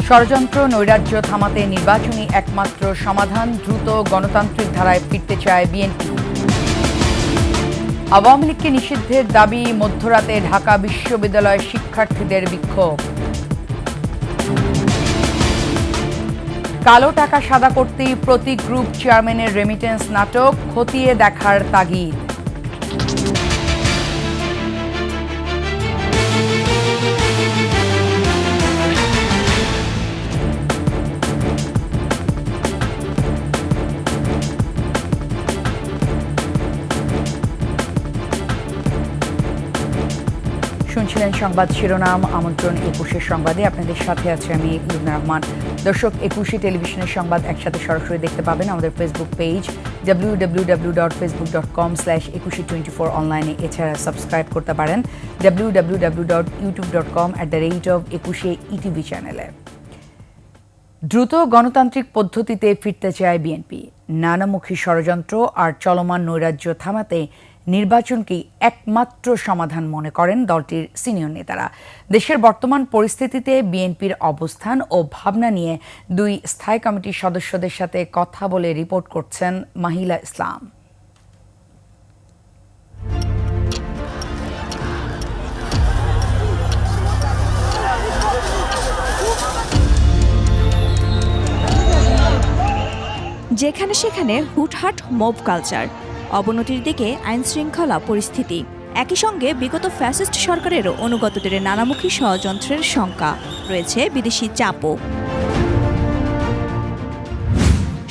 ষড়যন্ত্র নৈরাজ্য থামাতে নির্বাচনী একমাত্র সমাধান, দ্রুত গণতান্ত্রিক ধারায় ফিরতে চায় বিএনপি। আওয়ামী লীগকে নিষিদ্ধের দাবি, মধ্যরাতে ঢাকা বিশ্ববিদ্যালয়ের শিক্ষার্থীদের বিক্ষোভ। কালো টাকা সাদা করতেই প্রতীক গ্রুপ চেয়ারম্যানের রেমিটেন্স নাটক, খতিয়ে দেখার তাগিদ। শুনছিলেন সংবাদ শিরোনাম। আমন্ত্রণ ২১ সংবাদে আপনাদের সাথে আছে আমি লুবনা রহমান। দর্শক, ২১ টেলিভিশনের সংবাদ একসাথে সরাসরি দেখতে পাবেন আমাদের ফেসবুক পেজ www.facebook.com/2124 অনলাইনে। এছাড়া সাবস্ক্রাইব করতে পারেন www.youtube.com/21ETV চ্যানেলে। দ্রুত গণতান্ত্রিক পদ্ধতিতে ফিরতে চায় বিএনপি। নানামুখী ষড়যন্ত্র আর চলমান নৈরাজ্য থামাতে নির্বাচনকেই একমাত্র সমাধান মনে করেন দলটির সিনিয়র নেতারা। দেশের বর্তমান পরিস্থিতিতে বিএনপির অবস্থান ও ভাবনা নিয়ে দুই স্থায়ী কমিটির সদস্যদের সাথে কথা বলে রিপোর্ট করছেন মাহিলা ইসলাম। যেখানে সেখানে হুটহাট মব কালচার, অবনতির দিকে আইন শৃঙ্খলা পরিস্থিতি, একই সঙ্গে বিগত ফ্যাসিস্ট সরকারের অনুগতদের নানামুখী ষড়যন্ত্রের শঙ্কা, রয়েছে বিদেশি চাপও।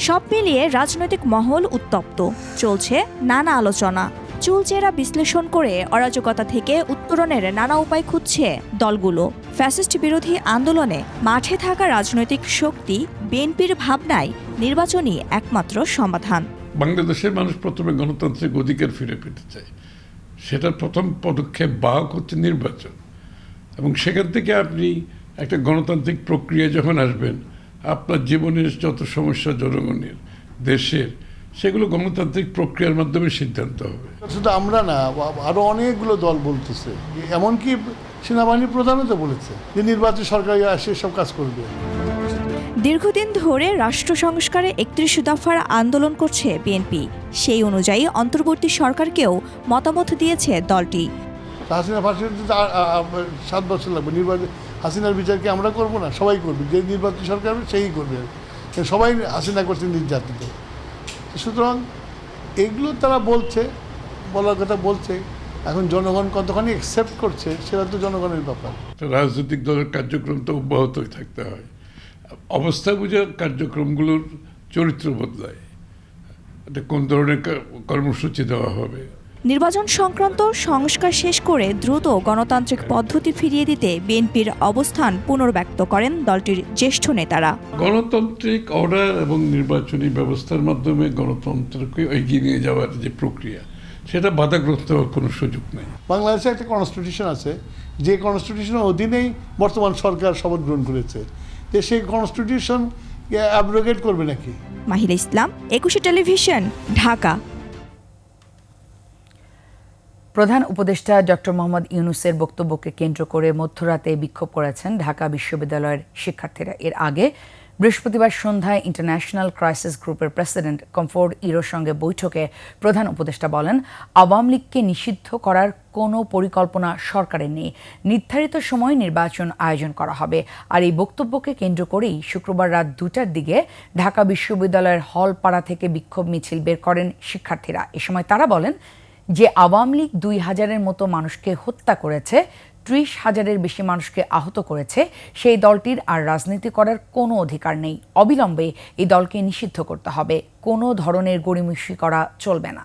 সব মিলিয়ে রাজনৈতিক মহল উত্তপ্ত, চলছে নানা আলোচনা, চুলচেরা বিশ্লেষণ করে অরাজকতা থেকে উত্তরণের নানা উপায় খুঁজছে দলগুলো। ফ্যাসিস্ট বিরোধী আন্দোলনে মাঠে থাকা রাজনৈতিক শক্তি বিএনপির ভাবনায় নির্বাচনই একমাত্র সমাধান। বাংলাদেশের মানুষ প্রথমে গণতান্ত্রিক অধিকার ফিরে পেতে চায়, সেটার প্রথম পদক্ষেপ বাহক হচ্ছে নির্বাচন। এবং সেখান থেকে আপনি একটা গণতান্ত্রিক প্রক্রিয়া যখন আসবেন, আপনার জীবনের যত সমস্যা জনগণের, দেশের, সেগুলো গণতান্ত্রিক প্রক্রিয়ার মাধ্যমে সিদ্ধান্ত হবে। শুধু আমরা না, আরো অনেকগুলো দল বলতেছে, এমনকি সেনাবাহিনীর প্রধানও তো বলেছে যে নির্বাচন সরকার এসে সব কাজ করবে। দীর্ঘদিন ধরে রাষ্ট্র সংস্কারে ৩১ দফার আন্দোলন করছে বিএনপি। সেই অনুযায়ী অন্তর্বর্তী সরকারকেও মতামত দিয়েছে দলটি। হাসিনা ফাঁসি 7 বছর লাগবে। নির্বাচন হাসিনার বিচার কি আমরা করবো না? সবাই করবে, যে নির্বাচন সরকার সেই করবে। সবাই হাসিনা করছে নির্যাতিত। সুতরাং এগুলো তারা বলছে, বলার কথা বলছে। এখন জনগণ কতখানি অ্যাকসেপ্ট করছে সেটা তো জনগণের ব্যাপার। রাজনৈতিক দলের কার্যক্রম তো অব্যাহতই থাকতে হয়। অবস্থা বুঝে কার্যক্রমগুলোর চরিত্র বদলায়, এটা কোন ধরনের কর্মসূচি দেওয়া হবে। নির্বাচন সংক্রান্ত সংস্কার শেষ করে দ্রুত গণতান্ত্রিক পদ্ধতি ফিরিয়ে দিতে বিএনপির অবস্থান পুনর্ব্যক্ত করেন দলটির জ্যেষ্ঠ নেতারা। গণতান্ত্রিক অর্ডার এবং নির্বাচনী ব্যবস্থার মাধ্যমে গণতন্ত্রকে এগিয়ে নিয়ে যাওয়ার যে প্রক্রিয়া, সেটা বাধাগ্রস্ত হওয়ার কোনো সুযোগ নেই। বাংলাদেশে একটা কনস্টিটিউশন আছে, যে কনস্টিটিউশনের অধীনেই বর্তমান সরকার শপথ গ্রহণ করেছে। যে সেই কনস্টিটিউশন অ্যাব্রোগেট করবে নাকি? মাহিলা ইসলাম, ২১ টেলিভিশন, ঢাকা। প্রধান উপদেষ্টা ডক্টর মোহাম্মদ ইউনূসের বক্তব্যকে কেন্দ্র করে মধ্যরাতে বিক্ষোভ করেছেন ঢাকা বিশ্ববিদ্যালয়ের শিক্ষার্থীরা। এর আগে বৃহস্পতিবার সন্ধ্যায় ইন্টারন্যাশনাল ক্রাইসিস গ্রুপের প্রেসিডেন্ট কমফোর্ড ইরোর সঙ্গে বৈঠকে প্রধান উপদেষ্টা বলেন, আওয়ামী লীগকে নিষিদ্ধ করার কোনো পরিকল্পনা সরকারের নেই। নির্ধারিত সময়ে নির্বাচন আয়োজন করা হবে। আর এই বক্তব্যকে কেন্দ্র করেই শুক্রবার রাত ২টার দিকে ঢাকা বিশ্ববিদ্যালয়ের হলপাড়া থেকে বিক্ষোভ মিছিল বের করেন শিক্ষার্থীরা। এ সময় তারা বলেন যে আওয়ামী লীগ ২,০০০-এর মতো মানুষকে হত্যা করেছে, ৩০,০০০-এর বেশি মানুষকে আহত করেছে, সেই দলটির আর রাজনীতি করার কোনো অধিকার নেই। অবিলম্বে এই দলকে নিষিদ্ধ করতে হবে। কোনো ধরনের গড়িমসি করা চলবে না।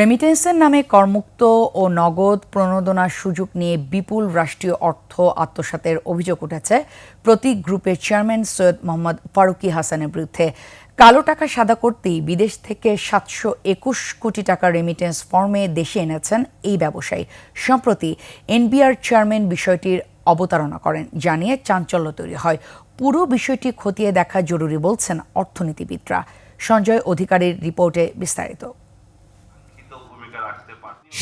রেমিটেন্সের নামে করমুক্ত ও নগদ প্রণোদনার সুযোগ নিয়ে বিপুল রাষ্ট্রীয় অর্থ আত্মসাতের অভিযোগ উঠেছে প্রতীক গ্রুপের চেয়ারম্যান সৈয়দ মোহাম্মদ ফারুকী হাসানের বিরুদ্ধে। কালো টাকা সাদা করতেই বিদেশ থেকে ৭২১ কোটি টাকা রেমিটেন্স ফর্মে দেশে এনেছেন এই ব্যবসায়ী। সম্প্রতি এনবিআর চেয়ারম্যান বিষয়টির অবতারণা করেন, জানিয়ে চাঞ্চল্য তৈরি হয়। পুরো বিষয়টি খতিয়ে দেখা জরুরি বলছেন অর্থনীতিবিদরা। সঞ্জয় অধিকারীর রিপোর্টে বিস্তারিত।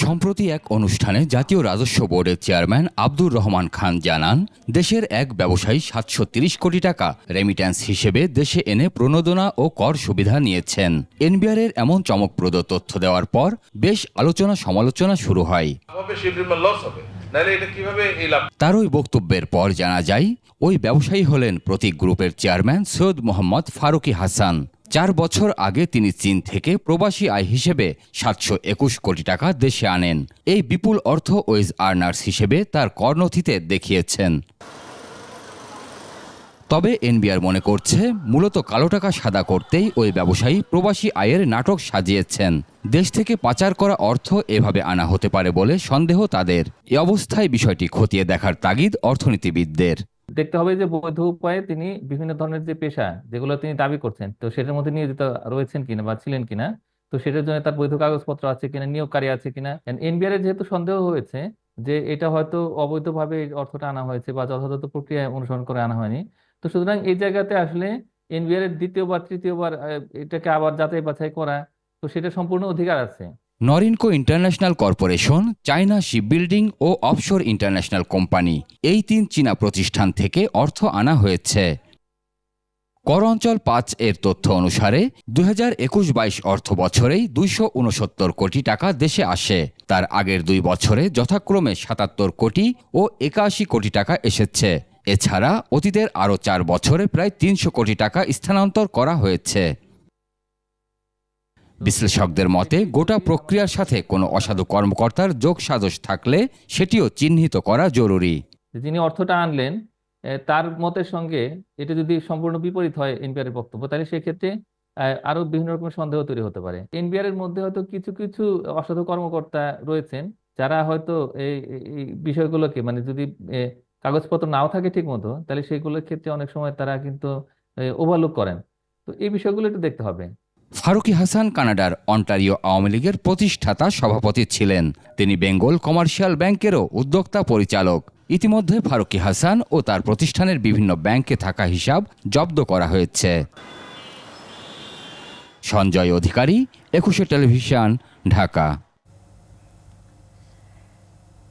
সম্প্রতি এক অনুষ্ঠানে জাতীয় রাজস্ব বোর্ডের চেয়ারম্যান আব্দুর রহমান খান জানান, দেশের এক ব্যবসায়ী 730 কোটি টাকা রেমিট্যান্স হিসেবে দেশে এনে প্রণোদনা ও কর সুবিধা নিয়েছেন। এনবিআরের এমন চমকপ্রদ তথ্য দেওয়ার পর বেশ আলোচনা সমালোচনা শুরু হয়। তারই বক্তব্যের পর জানা যায়, ওই ব্যবসায়ী হলেন প্রতীক গ্রুপের চেয়ারম্যান সৈয়দ মোহাম্মদ ফারুকি হাসান। 4 বছর আগে তিনি চীন থেকে প্রবাসী আয় হিসেবে 721 কোটি টাকা দেশে আনেন। এই বিপুল অর্থ ওয়েজ আর্নার্স হিসেবে তার কর নথিতে দেখিয়েছেন। তবে এনবিআর মনে করছে, মূলত কালো টাকা সাদা করতেই ওই ব্যবসায়ী প্রবাসী আয়ের নাটক সাজিয়েছেন। দেশ থেকে পাচার করা অর্থ এভাবে আনা হতে পারে বলে সন্দেহ তাদের। এ অবস্থায় বিষয়টি খতিয়ে দেখার তাগিদ অর্থনীতিবিদদের। দেখতে হবে যে বৈধ উপায়ে তিনি বিভিন্ন ধরনের যে পেশা যেগুলো তিনি দাবি করছেন, তো সেটার মধ্যে নিয়োজিত রয়েছেন কিনা বা ছিলেন কিনা, তো সেটার জন্য তার বৈধ কাগজপত্র আছে কিনা, নিয়োগকারী আছে কিনা। এনবিআর এর যেহেতু সন্দেহ হয়েছে যে এটা হয়তো অবৈধভাবে এই অর্থটা আনা হয়েছে বা যথাযথ প্রক্রিয়া অনুসরণ করে আনা হয়নি, তো সুতরাং এই জায়গাতে আসলে এনবিআর এর দ্বিতীয়বার তৃতীয়বার এটাকে আবার যাচাই বাছাই করা, তো সেটা সম্পূর্ণ অধিকার আছে। Norinco international corporation, China shipbuilding ও অফশোর ইন্টারন্যাশনাল কোম্পানি, এই 3 চীনা প্রতিষ্ঠান থেকে অর্থ আনা হয়েছে। কর অঞ্চল 5 এর তথ্য অনুসারে 2021-22 অর্থ বছরেই 269 কোটি টাকা দেশে আসে। তার আগের 2 বছরে যথাক্রমে 77 কোটি ও 81 কোটি টাকা এসেছে। এছাড়া অতীতের আরও 4 বছরে প্রায় 300 কোটি টাকা স্থানান্তর করা হয়েছে। বিশ্লেষকদের মতে, গোটা প্রক্রিয়ার সাথে কোনো অসাধু কর্মকর্তার যোগসাজশ থাকলে সেটিও চিহ্নিত করা জরুরি। যিনি অর্থটা আনলেন তার মতের সঙ্গে এটা যদি সম্পূর্ণ বিপরীত হয় এনবিআর এর বক্তব্য, তাহলে সেক্ষেত্রে আরো বিভিন্ন রকমের সন্দেহ তৈরি হতে পারে। এনবিআর এর মধ্যে হয়তো কিছু কিছু অসাধু কর্মকর্তা রয়েছেন যারা হয়তো এই এই বিষয়গুলোকে মানে যদি কাগজপত্র নাও থাকে ঠিক মতো, তাহলে সেগুলোর ক্ষেত্রে অনেক সময় তারা কিন্তু ওভারলুক করেন। তো এই বিষয়গুলো একটু দেখতে হবে। ফারুকি হাসান কানাডার অন্টারিও আওয়ামী লীগের প্রতিষ্ঠাতা সভাপতি ছিলেন। তিনি বেঙ্গল কমার্শিয়াল ব্যাংকেরও উদ্যোক্তা পরিচালক। ইতিমধ্যে ফারুকি হাসান ও তার প্রতিষ্ঠানের বিভিন্ন ব্যাংকে থাকা হিসাব জব্দ করা হয়েছে। সঞ্জয় অধিকারী, 21 টেলিভিশন, ঢাকা।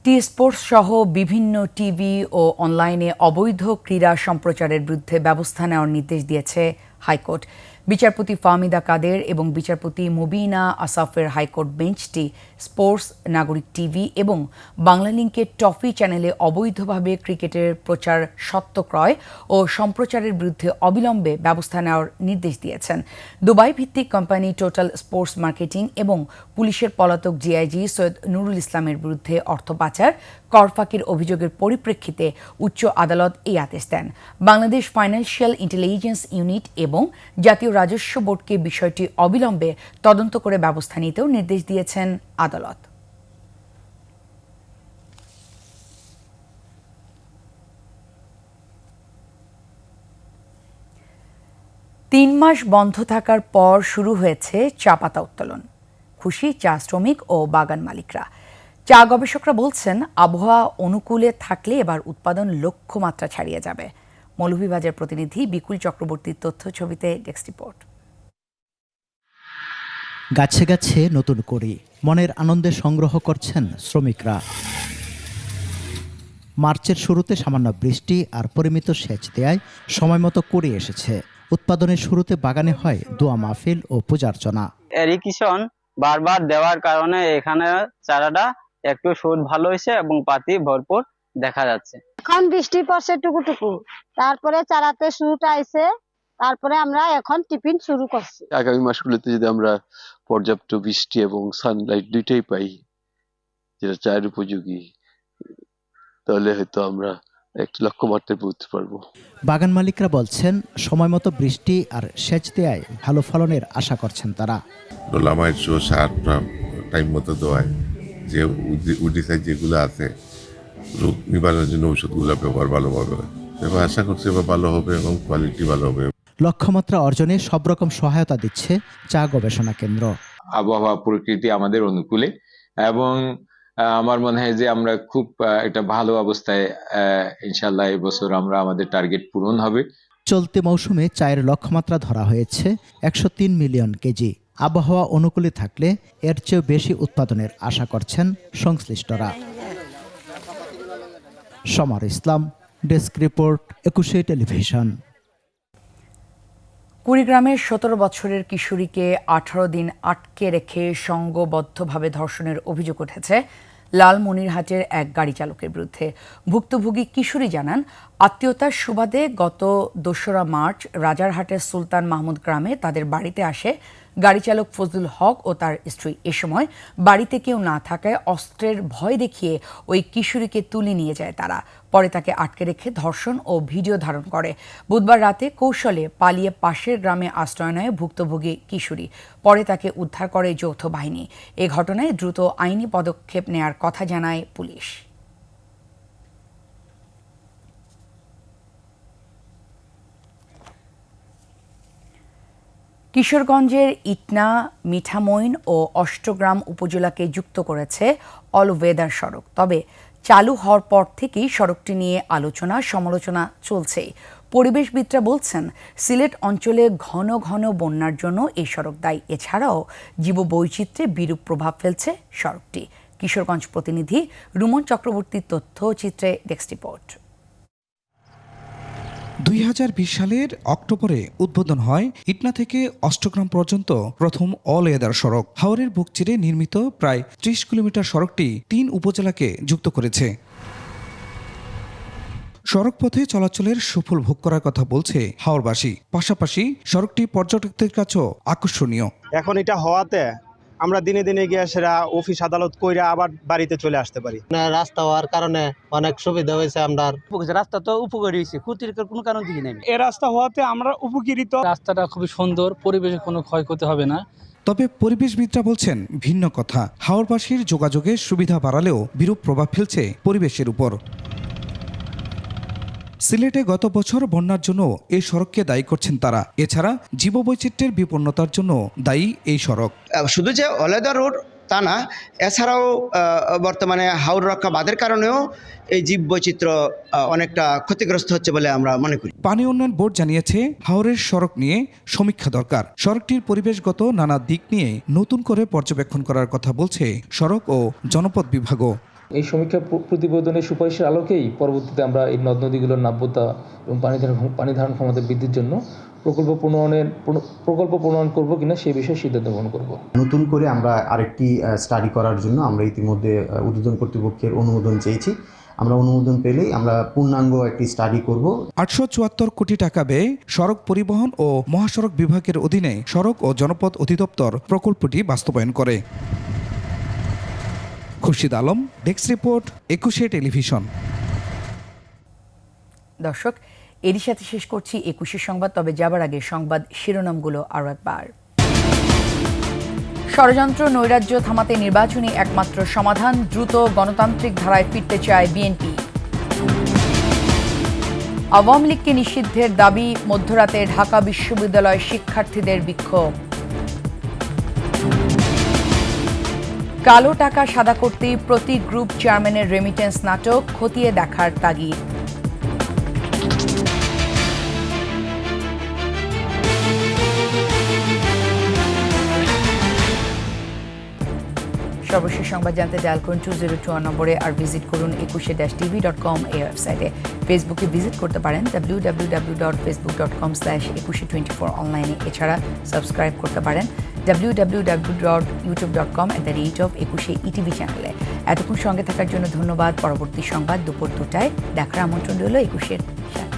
টি স্পোর্টস সহ বিভিন্ন টিভি ও অনলাইনে অবৈধ ক্রীড়া সম্প্রচারের বিরুদ্ধে ব্যবস্থা নেওয়ার নির্দেশ দিয়েছে হাইকোর্ট। বিচারপতি ফাহমিদা কাদের এবং বিচারপতি মুবিনা আসাফের হাইকোর্ট বেঞ্চটি স্পোর্টস, নাগরিক টিভি এবং বাংলালিংকের টফি চ্যানেলে অবৈধভাবে ক্রিকেটের প্রচার, স্বত্ব ক্রয় ও সম্প্রচারের বিরুদ্ধে অবিলম্বে ব্যবস্থা নেওয়ার নির্দেশ দিয়েছেন। দুবাই ভিত্তিক কোম্পানি টোটাল স্পোর্টস মার্কেটিং এবং পুলিশের পলাতক ডিআইজি সৈয়দ নুরুল ইসলামের বিরুদ্ধে অর্থ পাচার, কর ফাঁকির অভিযোগের পরিপ্রেক্ষিতে উচ্চ আদালত এই আদেশ দেন। বাংলাদেশ ফাইন্যান্সিয়াল ইন্টেলিজেন্স ইউনিট এবং জাতীয় রাজস্ব বোর্ডকে বিষয়টি অবিলম্বে তদন্ত করে ব্যবস্থা নিতেও নির্দেশ দিয়েছেন আদালত। তিন মাস বন্ধ থাকার পর শুরু হয়েছে চা পাতা উত্তোলন। খুশি চা শ্রমিক ও বাগান মালিকরা। চা গবেষকরা বলছেন, আবহাওয়া অনুকূলে থাকলে এবার উৎপাদন লক্ষ্যমাত্রা ছাড়িয়ে যাবে। মৌলভীবাজার প্রতিনিধি বিকুল চক্রবর্তীর তথ্য ছবিতে ডেস্ক রিপোর্ট। গাছে গাছে নতুন করি, মনের আনন্দে সংগ্রহ করছেন শ্রমিকরা। মার্চের শুরুতে সামান্য বৃষ্টি আর পরিমিত সেচ দেয়ায় সময়মতো করি এসেছে। উৎপাদনের শুরুতে বাগানে হয় দোয়া মাহফিল ও পূজার্চনা। এরিগেশন বারবার দেওয়ার কারণে এখানে চারাটা একটু সুদ ভালো হয়েছে এবং পাতি ভরপুর দেখা যাচ্ছে। এখন বৃষ্টি পড়ছে টুকুটুকু, তারপরে চারাতে শুরুটা আইছে, তারপরে আমরা এখন টিফিন শুরু করছি। আগামী মাসগুলোতে যদি আমরা পর্যাপ্ত বৃষ্টি এবং সানলাইট দুইটাই পাই, যেটা চায়ের উপযোগী, তাহলে হয়তো আমরা একটা লক্ষ্যমাত্রায় পৌঁছতে পারবো। বাগান মালিকরা বলছেন, সময়মতো বৃষ্টি আর সেচ দেয়ায় ভালো ফলনের আশা করছেন তারা। ডোলামাইট সারটা টাইম মতো দেওয়ায় যে উডিসাইড যেগুলো আছে রোগ নিবারণের জন্য ওষুধগুলো ব্যবহার ভালোভাবে হয়। এবার আশা করছি এবার ভালো হবে এবং কোয়ালিটি ভালো হবে। লক্ষ্যমাত্রা অর্জনে সব রকম সহায়তা দিচ্ছে চা গবেষণা কেন্দ্র। আবহাওয়া প্রকৃতি আমাদের অনুকূলে এবং আমার মনে হয় যে আমরা খুব একটা ভালো অবস্থায় ইনশাআল্লাহ এবছর আমরা আমাদের টার্গেট পূরণ হবে। চলতি মৌসুমে চায়ের লক্ষ্যমাত্রা ধরা হয়েছে 103 মিলিয়ন কেজি। আবহাওয়া অনুকূলে থাকলে এর চেয়েও বেশি উৎপাদনের আশা করছেন সংশ্লিষ্টরা। সমর ইসলাম, ডেস্ক রিপোর্ট, 21 টেলিভিশন। কুড়িগ্রামের 17 বছরের কিশোরীকে 18 দিন আটকে রেখে সংঘবদ্ধভাবে ধর্ষণের অভিযোগ উঠেছে লালমনিরহাটের এক গাড়ি চালকের বিরুদ্ধে। ভুক্তভোগী কিশোরী জানান, আত্মীয়তার সুবাদে গত 2রা মার্চ রাজারহাটের সুলতান মাহমুদ গ্রামে তাদের বাড়িতে আসে গাড়ি চালক ফজলুল হক ও তার স্ত্রী। এ সময় বাড়িতে কেউ না থাকায় অস্ত্রের ভয় দেখিয়ে ওই কিশোরীকে তুলে নিয়ে যায় তারা। পরে তাকে আটকে রেখে ধর্ষণ ও ভিডিও ধারণ করে। বুধবার রাতে কৌশলে পালিয়ে পাশের গ্রামে আশ্রয় নেয় ভুক্তভোগী কিশোরী। পরে তাকে উদ্ধার করে যৌথ বাহিনী। এ ঘটনায় দ্রুত আইনি পদক্ষেপ নেয়ার কথা জানায় পুলিশ। কিশোরগঞ্জের ইটনা, মিঠামইন ও অষ্টগ্রাম উপজেলাকে যুক্ত করেছে অল ওয়েদার সড়ক। তবে চালু হওয়ার পর থেকেই সড়কটি নিয়ে আলোচনা সমালোচনা চলছেই। পরিবেশবিদরা বলছেন, সিলেট অঞ্চলে ঘন ঘন বন্যার জন্য এই সড়ক দায়ী। এছাড়াও জীববৈচিত্র্যে বিরূপ প্রভাব ফেলছে সড়কটি। কিশোরগঞ্জ প্রতিনিধি রুমন চক্রবর্তীর তথ্যচিত্রে ডেস্ক রিপোর্ট। 2020 সালের অক্টোবরে উদ্বোধন হয় ইটনা থেকে অষ্টগ্রাম পর্যন্ত প্রথম অল ওয়েদার সড়ক। হাওরের বুক চিরে নির্মিত প্রায় 30 কিলোমিটার সড়কটি 3 উপজেলাকে যুক্ত করেছে। সড়ক পথে চলাচলের সুফল ভোগ করার কথা বলছে হাওরবাসী। পাশাপাশি সড়কটি পর্যটকদের কাছেও আকর্ষণীয়। এখন এটা হওয়াতে আমরা দিনে দিনে গিয়ে সেরা অফিস আদালত কইরা আবার বাড়িতে চলে আসতে পারি। রাস্তা হওয়ার কারণে অনেক সুবিধা হয়েছে। আমরা রাস্তা তো উপকারী হয়েছে, ক্ষতির কোনো কারণ দিকে নেই। এই রাস্তা হওয়াতে আমরা উপকৃত। রাস্তাটা খুবই সুন্দর, পরিবেশে কোনো ক্ষয়ক্ষতি হবে না। তবে পরিবেশবিদরা বলছেন ভিন্ন কথা। হাওরবাসীর যোগাযোগের সুবিধা বাড়ালেও বিরূপ প্রভাব ফেলছে পরিবেশের উপর। সিলেটে গত বছর বন্যার জন্য এই সড়ককে দায়ী করছেন তারা। এছাড়া জীববৈচিত্র্যের বিপন্নতার জন্য দায়ী এই সড়ক। শুধু যে অল ওয়েদার রোড তা না, এছাড়াও বর্তমানে হাওর রক্ষা বাঁধের কারণেও এই জীববৈচিত্র্য অনেকটা ক্ষতিগ্রস্ত হচ্ছে বলে আমরা মনে করি। পানি উন্নয়ন বোর্ড জানিয়েছে, হাওরের সড়ক নিয়ে সমীক্ষা দরকার। সড়কটির পরিবেশগত নানা দিক নিয়ে নতুন করে পর্যবেক্ষণ করার কথা বলছে সড়ক ও জনপথ বিভাগও। এই সমীক্ষা প্রতিবেদনের সুপারিশের আলোকেই পরবর্তীতে আমরা এই নদ নদীগুলোর নাব্যতা এবং পানি ধারণ ক্ষমতা বৃদ্ধির জন্য প্রকল্প প্রণয়ন করব কিনা সেই বিষয়ে সিদ্ধান্ত গ্রহণ করব। নতুন করে আমরা আরেকটি স্টাডি করার জন্য আমরা ইতিমধ্যে উদ্বোধন কর্তৃপক্ষের অনুমোদন চেয়েছি। আমরা অনুমোদন পেলেই আমরা পূর্ণাঙ্গ একটি স্টাডি করব। 874 কোটি টাকা ব্যয়ে সড়ক পরিবহন ও মহাসড়ক বিভাগের অধীনে সড়ক ও জনপথ অধিদপ্তর প্রকল্পটি বাস্তবায়ন করে। Khurshid Alam, desk report, 21 television. দর্শক, এরই সাথে শেষ করছি 21 সংবাদ। তবে যাবার আগে সংবাদ শিরোনামগুলো আরও একবার। ষড়যন্ত্র নৈরাজ্য থামাতে নির্বাচনই একমাত্র সমাধান, দ্রুত গণতান্ত্রিক ধারায় ফিরতে চায় বিএনপি। আওয়ামী লীগকে নিষিদ্ধের দাবি, মধ্যরাতে ঢাকা বিশ্ববিদ্যালয় শিক্ষার্থীদের বিক্ষোভ। কালো টাকা সাদা করতেই প্রতি গ্রুপ চেয়ারম্যানের রেমিটেন্স নাটক, খতিয়ে দেখার তাগিদ। সর্বশেষ সংবাদ জানতে ডায়াল করুন 2021 নম্বরে, আর ভিজিট করুন 21-tv.com এই ওয়েবসাইটে। ফেসবুকে ভিজিট করতে পারেন www.facebook.com/2124 অনলাইনে। এছাড়া সাবস্ক্রাইব করতে পারেন www.youtube.com/21 চ্যানেলে। এতক্ষণ সঙ্গে থাকার জন্য ধন্যবাদ। পরবর্তী সংবাদ দুপুর 2টায় দেখার আমন্ত্রণ রইল 21-এর সাথে।